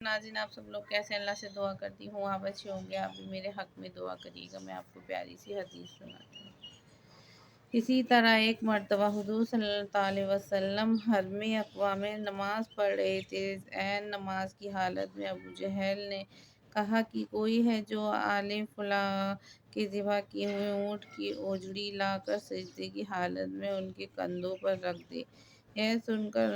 ناظرین آپ سب لوگ کیسے؟ اللہ سے دعا کرتی ہوں آپ اچھے ہوں گے، آپ بھی میرے حق میں دعا کریے گا۔ میں آپ کو پیاری سی حدیث سناتی ہوں۔ اسی طرح ایک مرتبہ حضور صلی اللہ علیہ وسلم حرم اقوا میں نماز پڑھ رہے تھے۔ عین نماز کی حالت میں ابو جہل نے کہا کہ کوئی ہے جو آل فلاں کے ذبح کیے ہوئے اونٹ کی اوجڑی لا کر سجدے کی حالت میں ان کے کندھوں پر رکھ دے۔ یہ سن کر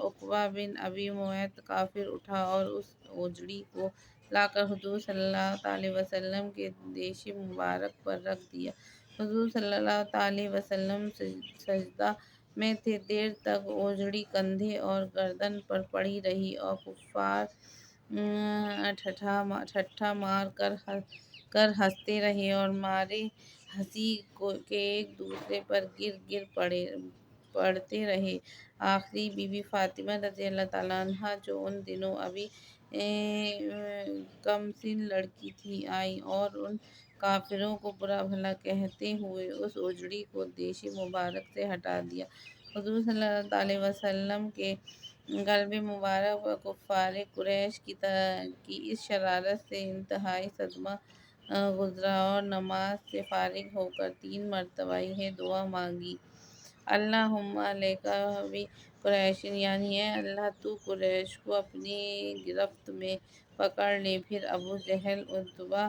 عقبہ بن ابی معیط کافر اٹھا اور اس اوجڑی کو لا کر حضور صلی اللہ علیہ وسلم کے دیش مبارک پر رکھ دیا۔ حضور صلی اللہ علیہ وسلم سجدہ میں تھے، دیر تک اوجڑی کندھے اور گردن پر پڑی رہی اور کفار ٹھٹھا مار کر ہنستے رہے اور مارے ہنسی کے ایک دوسرے پر گر پڑتے رہے۔ آخر بی بی فاطمہ رضی اللہ تعالیٰ عنہا جو ان دنوں ابھی کم سن لڑکی تھی، آئیں اور ان کافروں کو برا بھلا کہتے ہوئے اس اوجڑی کو دیش مبارک سے ہٹا دیا۔ حضور صلی اللہ علیہ وسلم کے قلب مبارک پر کفار قریش کی اس شرارت سے انتہائی صدمہ گزرا اور نماز سے فارغ ہو کر 3 مرتبہ یہ دعا مانگی: اللہم علیک بقریش، یعنی اے اللہ تو قریش کو اپنی گرفت میں پکڑ لے۔ پھر ابو جہل، عتبہ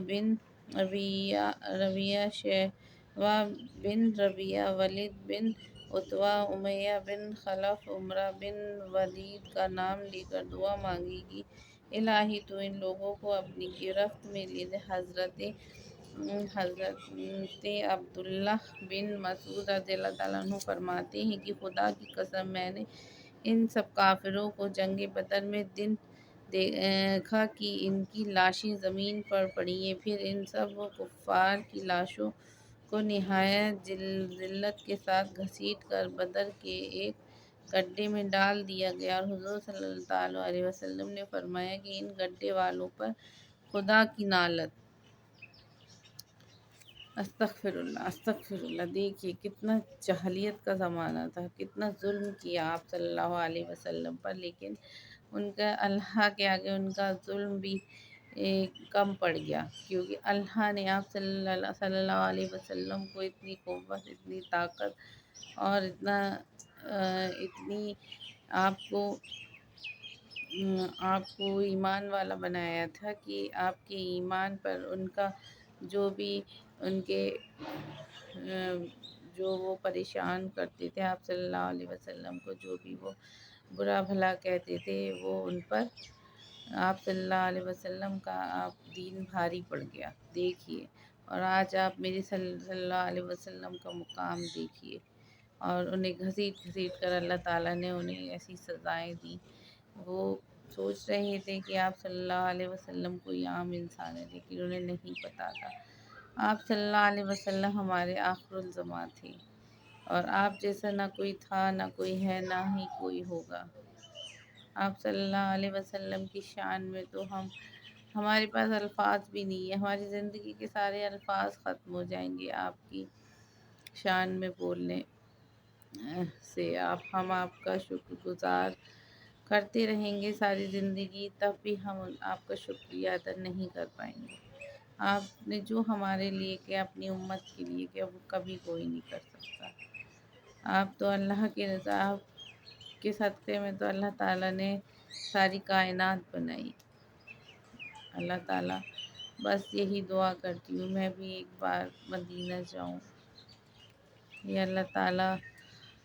بن ربیعہ، شیبہ بن ربیعہ، ولید بن عتبہ، امیہ بن خلف، عمرہ بن ولید کا نام لے کر دعا مانگی کہ الہی تو ان لوگوں کو اپنی گرفت میں لے لے۔ حضرت عبداللہ بن مسعود رضی اللہ تعالیٰ عنہ فرماتے ہیں کہ خدا کی قسم میں نے ان سب کافروں کو جنگ بدر میں دن دیکھا کہ ان کی لاشیں زمین پر پڑی ہیں، پھر ان سب کفار کی لاشوں کو نہایت ذلت کے ساتھ گھسیٹ کر بدر کے ایک گڈھے میں ڈال دیا گیا، اور حضور صلی اللہ علیہ وسلم نے فرمایا کہ ان گڈھے والوں پر خدا کی نالت۔ استغفر اللہ استغفر اللہ۔ دیکھیے کتنا جاہلیت کا زمانہ تھا، کتنا ظلم کیا آپ صلی اللہ علیہ وسلم پر، لیکن ان کا اللہ کے آگے ان کا ظلم بھی کم پڑ گیا، کیونکہ اللہ نے آپ صلی اللہ علیہ وسلم کو اتنی قوت، اتنی طاقت اور اتنی آپ کو ایمان والا بنایا تھا کہ آپ کے ایمان پر ان کا جو بھی جو وہ پریشان کرتے تھے آپ صلی اللہ علیہ وسلم کو، جو بھی وہ برا بھلا کہتے تھے، وہ ان پر آپ صلی اللہ علیہ وسلم کا دین بھاری پڑ گیا۔ دیکھیے، اور آج آپ میرے صلی اللہ علیہ وسلم کا مقام دیکھیے، اور انہیں گھسیٹ کر اللہ تعالیٰ نے انہیں ایسی سزائیں دی۔ وہ سوچ رہے تھے کہ آپ صلی اللہ علیہ وسلم کوئی عام انسان ہے، لیکن انہیں نہیں پتا تھا آپ صلی اللہ علیہ وسلم ہمارے آخر الزماں تھے، اور آپ جیسا نہ کوئی تھا، نہ کوئی ہے، نہ ہی کوئی ہوگا۔ آپ صلی اللہ علیہ وسلم کی شان میں تو ہمارے پاس الفاظ بھی نہیں ہیں، ہماری زندگی کے سارے الفاظ ختم ہو جائیں گے آپ کی شان میں بولنے سے۔ ہم آپ کا شکر گزار کرتے رہیں گے ساری زندگی، تب بھی ہم آپ کا شکریہ ادا نہیں کر پائیں گے۔ آپ نے جو ہمارے لیے کیا، اپنی امت کے لیے کیا، وہ کبھی کوئی نہیں کر سکتا۔ آپ تو اللہ کی رضا، آپ کے صدقے میں تو اللہ تعالیٰ نے ساری کائنات بنائی۔ اللہ تعالیٰ، بس یہی دعا کرتی ہوں میں بھی ایک بار مدینہ جاؤں۔ یا اللہ تعالیٰ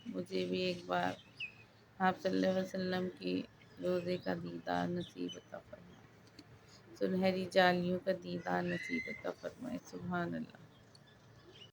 مجھے بھی ایک بار آپ صلی اللہ علیہ وسلم کی روضے کا دیدار نصیب عطا فرمائے، سنہری جالیوں کا دیدار نصیب عطا فرمائے۔ سبحان اللہ۔